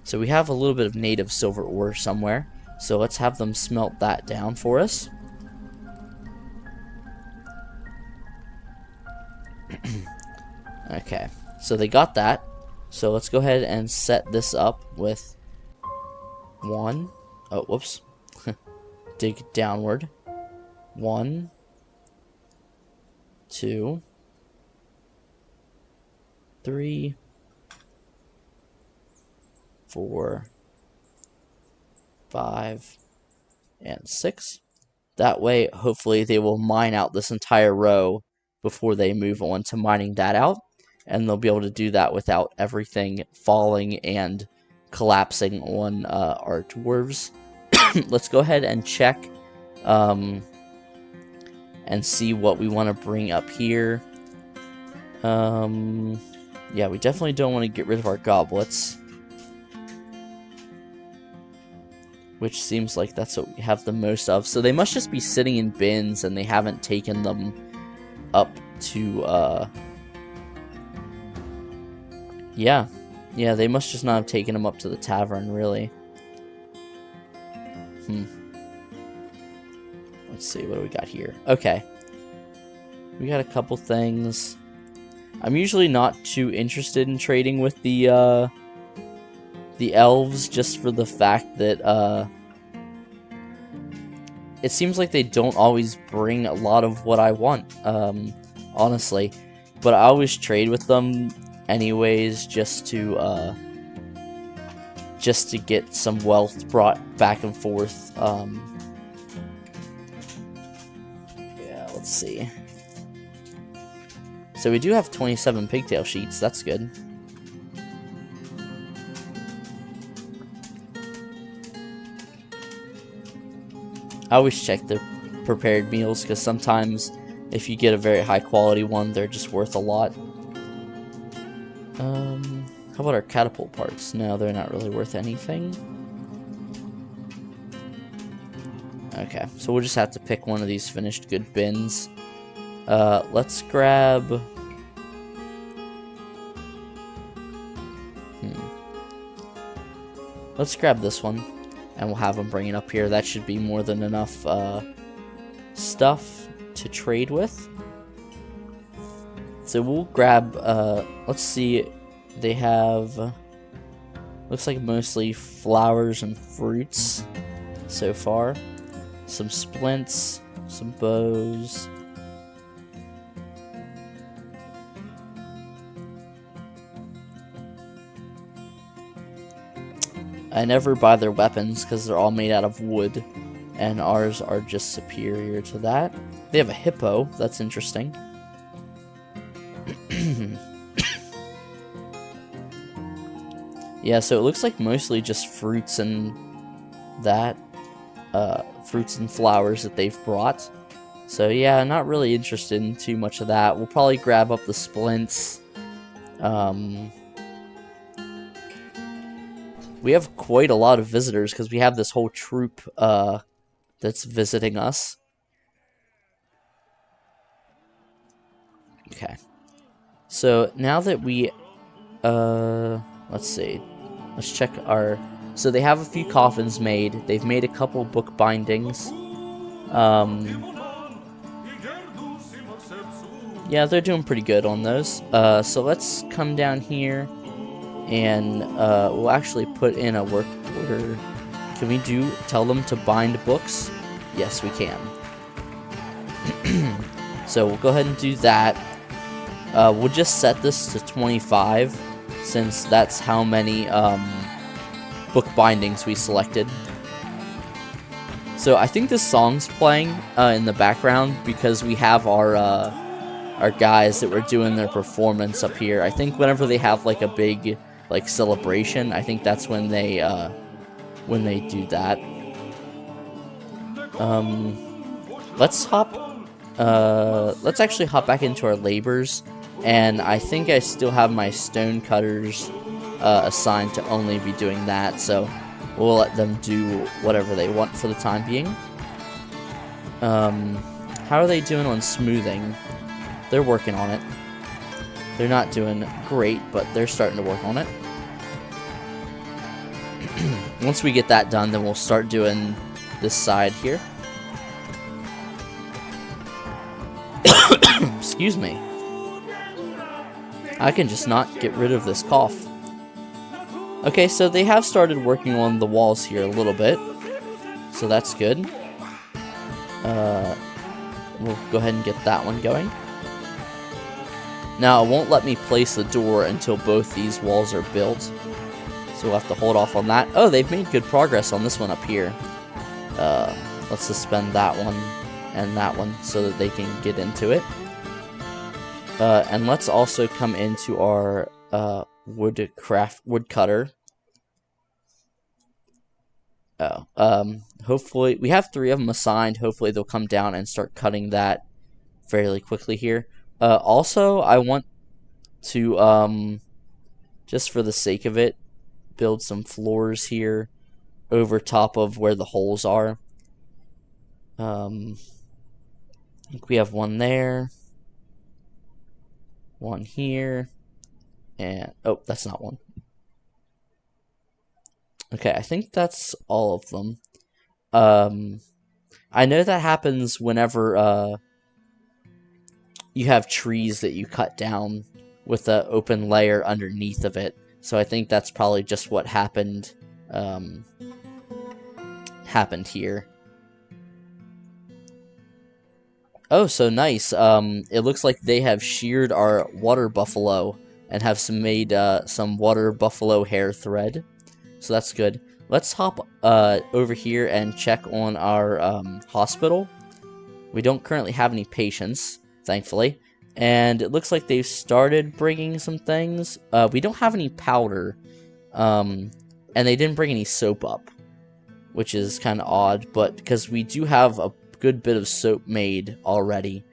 Speaker 1: So we have a little bit of native silver ore somewhere. So let's have them smelt that down for us. Okay, so they got that. So let's go ahead and set this up with 1. Oh, whoops. Dig downward. 1, 2, 3, 4, 5, and 6. That way, hopefully, they will mine out this entire row before they move on to mining that out. And they'll be able to do that without everything falling and collapsing on our dwarves. Let's go ahead and check and see what we want to bring up here. Yeah, we definitely don't want to get rid of our goblets, which seems like that's what we have the most of. So they must just be sitting in bins and they haven't taken them up to yeah, they must just not have taken them up to the tavern, really. Let's see, what do we got here? Okay. We got a couple things. I'm usually not too interested in trading with the elves, just for the fact that, it seems like they don't always bring a lot of what I want, honestly. But I always trade with them anyways, just to get some wealth brought back and forth. Yeah, let's see. So we do have 27 pigtail sheets, that's good. I always check the prepared meals, because sometimes if you get a very high quality one, they're just worth a lot. How about our catapult parts? No, they're not really worth anything. Okay, so we'll just have to pick one of these finished good bins. Let's grab... Let's grab this one. and we'll have them bring it up here. That should be more than enough stuff to trade with. So we'll grab, let's see, they have, looks like mostly flowers and fruits so far. Some splints, some bows. I never buy their weapons because they're all made out of wood, and ours are just superior to that. They have a hippo, that's interesting. Yeah, so it looks like mostly just fruits and that, fruits and flowers that they've brought. So yeah, not really interested in too much of that. We'll probably grab up the splints. We have quite a lot of visitors because we have this whole troop that's visiting us. Okay. So now that we, let's see. Let's check our... So they have a few coffins made. They've made a couple book bindings. Yeah, they're doing pretty good on those. So let's come down here and we'll actually put in a work order. Can we tell them to bind books? Yes, we can. So we'll go ahead and do that. We'll just set this to 25 since that's how many book bindings we selected. So I think this song's playing in the background because we have our guys that were doing their performance up here. I think whenever they have like a big like celebration, I think that's when they do that. Let's actually hop back into our labors, and I think I still have my stone cutters assigned to only be doing that, so we'll let them do whatever they want for the time being. How are they doing on smoothing? They're working on it. They're not doing great, but they're starting to work on it. Once we get that done, then we'll start doing this side here. Excuse me. I can just not get rid of this cough. Okay, so they have started working on the walls here a little bit. So that's good. We'll go ahead and get that one going. Now, it won't let me place the door until both these walls are built. So we'll have to hold off on that. Oh, they've made good progress on this one up here. Let's suspend that one and that one so that they can get into it. And let's also come into our woodcutter. Hopefully, we have 3 of them assigned. Hopefully they'll come down and start cutting that fairly quickly here. Also, I want to, just for the sake of it, build some floors here over top of where the holes are. I think we have one there, one here, and oh, that's not one. Okay, I think that's all of them. I know that happens whenever you have trees that you cut down with an open layer underneath of it. So I think that's probably just what happened here. Oh, so nice. It looks like they have sheared our water buffalo and have made some water buffalo hair thread. So that's good. Let's hop over here and check on our hospital. We don't currently have any patients, thankfully. And it looks like they've started bringing some things. We don't have any powder. And they didn't bring any soap up, which is kind of odd. But because we do have a good bit of soap made already.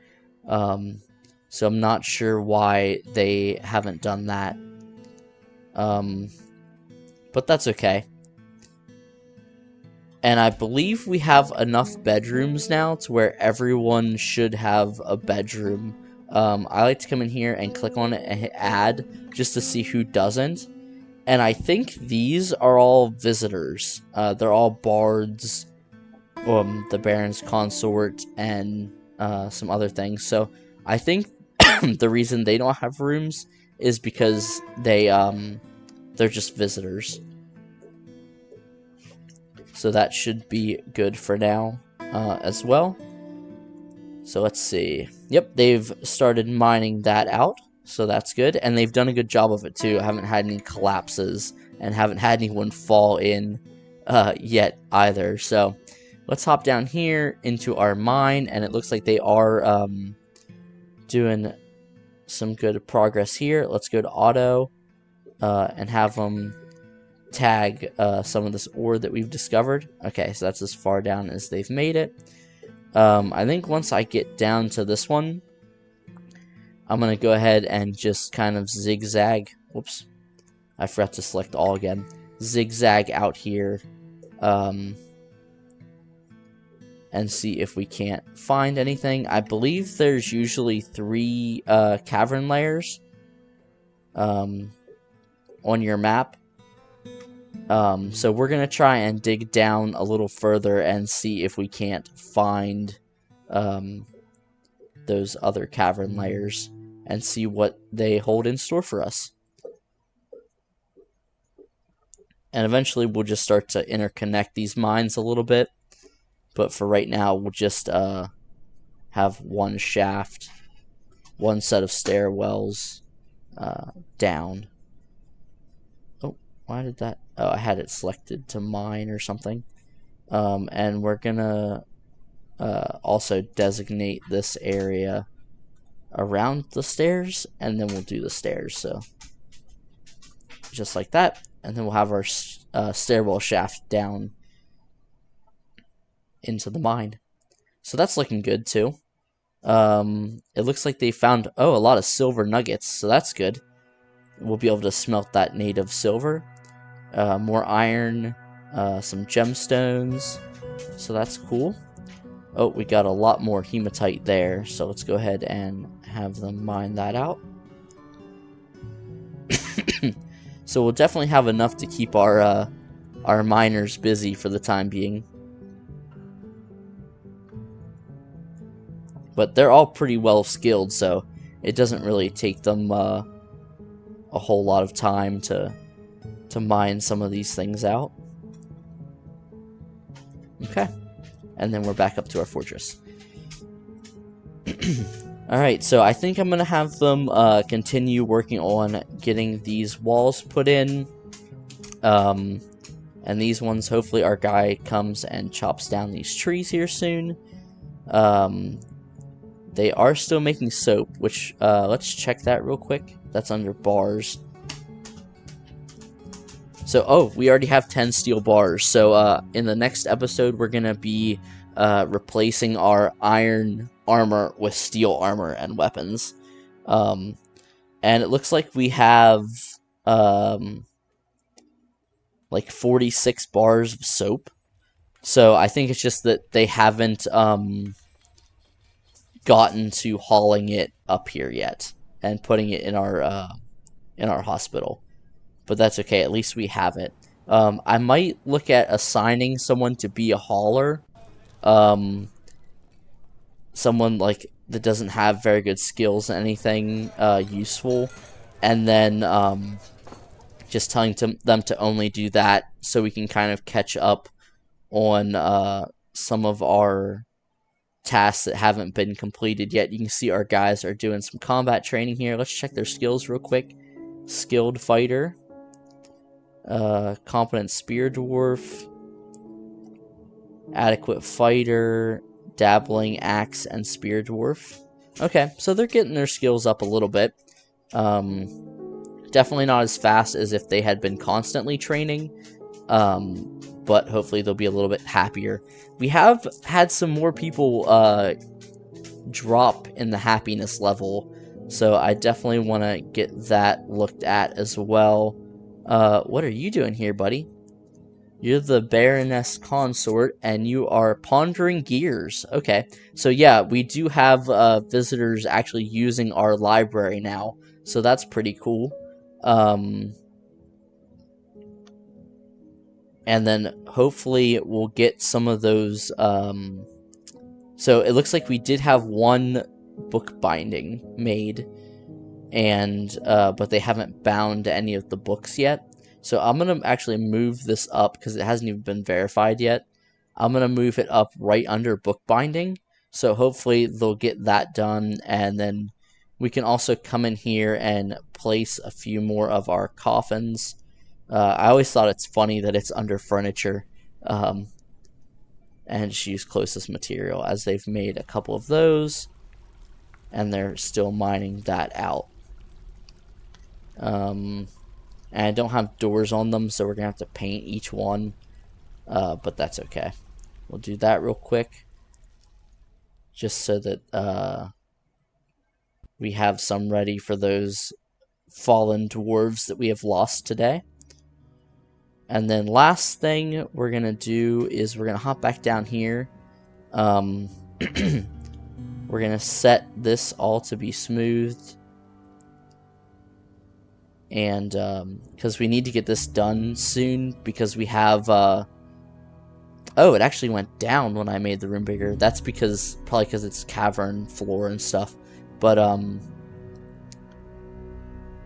Speaker 1: So I'm not sure why they haven't done that. But that's okay. And I believe we have enough bedrooms now to where everyone should have a bedroom. I like to come in here and click on it and hit add just to see who doesn't. And I think these are all visitors. They're all bards, the Baron's consort, and some other things. So I think the reason they don't have rooms is because they're just visitors. So that should be good for now as well. So let's see. Yep, they've started mining that out. So that's good. And they've done a good job of it too. I haven't had any collapses and haven't had anyone fall in yet either. So let's hop down here into our mine. And it looks like they are doing some good progress here. Let's go to auto and have them tag some of this ore that we've discovered. Okay, so that's as far down as they've made it. I think once I get down to this one, I'm going to go ahead and just kind of zigzag. Whoops. I forgot to select all again. Zigzag out here. And see if we can't find anything. I believe there's usually 3 cavern layers on your map. So we're going to try and dig down a little further and see if we can't find those other cavern layers and see what they hold in store for us. And eventually we'll just start to interconnect these mines a little bit. But for right now, we'll just have one shaft, one set of stairwells down. Oh, why did that? Oh, I had it selected to mine or something. And we're gonna also designate this area around the stairs, and then we'll do the stairs. So just like that, and then we'll have our stairwell shaft down into the mine. So that's looking good too. It looks like they found a lot of silver nuggets, so that's good. We'll be able to smelt that native silver. More iron, some gemstones, so that's cool. Oh, we got a lot more hematite there, so let's go ahead and have them mine that out. So we'll definitely have enough to keep our miners busy for the time being. But they're all pretty well skilled, so it doesn't really take them a whole lot of time to mine some of these things out. Okay. And then we're back up to our fortress. Alright, so I think I'm going to have them continue working on getting these walls put in. And these ones, hopefully our guy comes and chops down these trees here soon. They are still making soap, which, let's check that real quick. That's under bars. So, oh, we already have 10 steel bars. So, in the next episode, we're going to be replacing our iron armor with steel armor and weapons. And it looks like we have, like 46 bars of soap. So, I think it's just that they haven't, gotten to hauling it up here yet and putting it in our hospital. But that's okay, at least we have it. I might look at assigning someone to be a hauler. Someone like that doesn't have very good skills and anything useful. And then just telling them to only do that so we can kind of catch up on some of our tasks that haven't been completed yet. You can see our guys are doing some combat training here. Let's check their skills real quick. Skilled fighter. Competent spear dwarf, adequate fighter, dabbling axe, and spear dwarf. Okay, so they're getting their skills up a little bit. Definitely not as fast as if they had been constantly training, but hopefully they'll be a little bit happier. We have had some more people drop in the happiness level, so I definitely want to get that looked at as well. What are you doing here, buddy? You're the Baroness Consort, and you are pondering gears. Okay, so yeah, we do have visitors actually using our library now, so that's pretty cool. and then hopefully we'll get some of those. So it looks like we did have one book binding made, and but they haven't bound any of the books yet. So I'm gonna actually move this up because it hasn't even been verified yet. I'm gonna move it up right under bookbinding, so hopefully they'll get that done, and then we can also come in here and place a few more of our coffins. I always thought it's funny that it's under furniture, and just use closest material, as they've made a couple of those, and they're still mining that out. And I don't have doors on them, so we're gonna have to paint each one, but that's okay. We'll do that real quick, just so that we have some ready for those fallen dwarves that we have lost today. And then last thing we're gonna do is we're gonna hop back down here. We're gonna set this all to be smoothed, and because we need to get this done soon, because we have oh, it actually went down when I made the room bigger. That's probably because it's cavern floor and stuff. But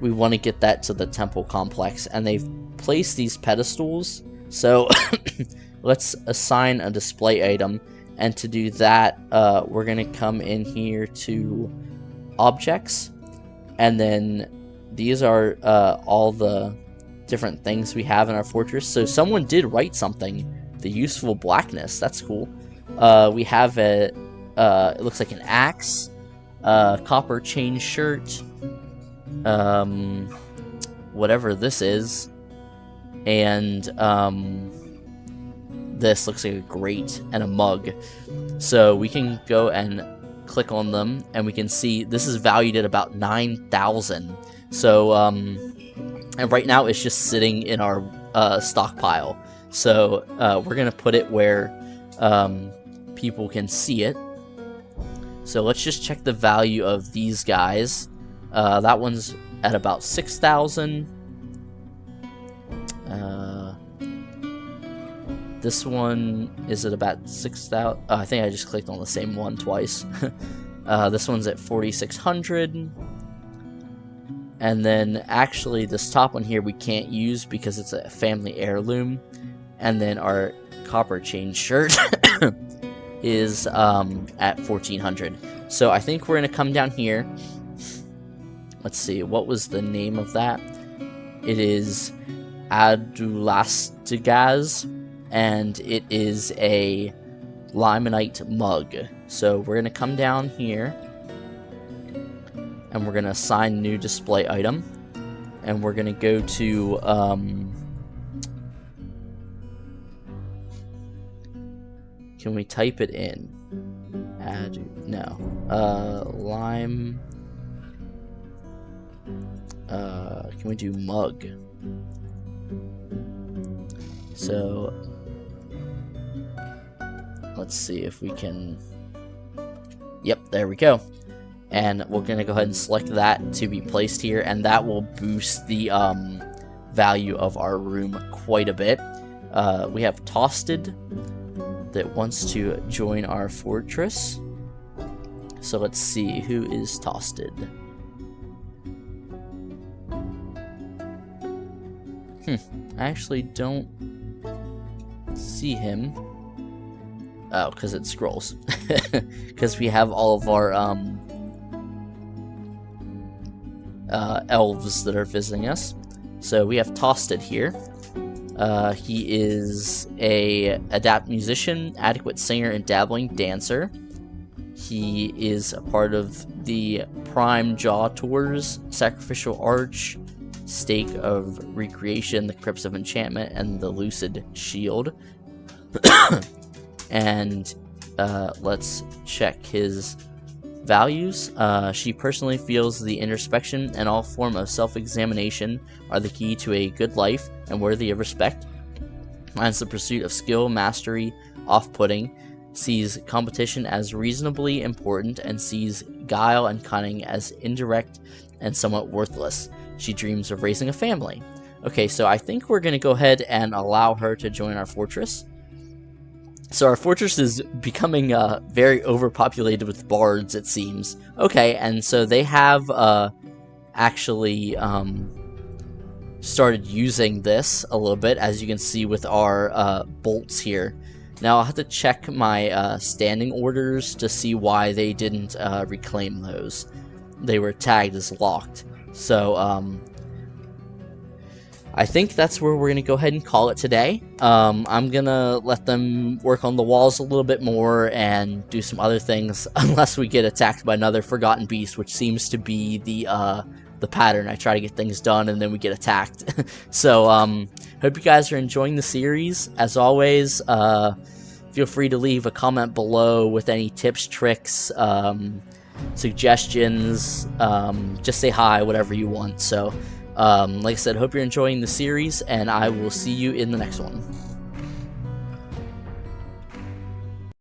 Speaker 1: we want to get that to the temple complex, and they've placed these pedestals. So let's assign a display item, and to do that, we're gonna come in here to objects, and then these are all the different things we have in our fortress. So someone did write something. The useful blackness, that's cool. We have it looks like an axe, copper chain shirt, whatever this is, and this looks like a grate and a mug. So we can go and click on them, and we can see this is valued at about 9,000. So and right now it's just sitting in our stockpile. So we're gonna put it where people can see it. So let's just check the value of these guys. That one's at about 6,000. This one is at about 6,000. I think I just clicked on the same one twice. This one's at 4,600. And then actually this top one here we can't use because it's a family heirloom. And then our copper chain shirt is at 1,400. So I think we're going to come down here. Let's see, what was the name of that? It is Adulastigaz, and it is a limonite mug. So we're going to come down here, and we're going to assign new display item, and we're going to go to can we type it in? Lime. Can we do mug? So let's see if we can. Yep, there we go. And we're gonna go ahead and select that to be placed here, and that will boost the value of our room quite a bit. We have Tosted that wants to join our fortress. So let's see, who is Tosted? I actually don't see him. Oh, because it scrolls. Because we have all of our elves that are visiting us. So we have Tosted here. He is a adept musician, adequate singer, and dabbling dancer. He is a part of the Prime Jaw Tours, Sacrificial Arch, Stake of Recreation, the Crypts of Enchantment, and the Lucid Shield. And let's check his values. She personally feels the introspection and all form of self-examination are the key to a good life and worthy of respect. Finds the pursuit of skill, mastery, off-putting, sees competition as reasonably important, and sees guile and cunning as indirect and somewhat worthless. She dreams of raising a family. Okay, so I think we're going to go ahead and allow her to join our fortress. So our fortress is becoming very overpopulated with bards, it seems. Okay, and so they have actually started using this a little bit, as you can see with our bolts here. Now I'll have to check my standing orders to see why they didn't reclaim those. They were tagged as locked. So I think that's where we're going to go ahead and call it today. I'm going to let them work on the walls a little bit more and do some other things, unless we get attacked by another forgotten beast, which seems to be the pattern. I try to get things done and then we get attacked. So hope you guys are enjoying the series. As always, feel free to leave a comment below with any tips, tricks, suggestions. Just say hi, whatever you want. So like I said, hope you're enjoying the series, and I will see you in the next one.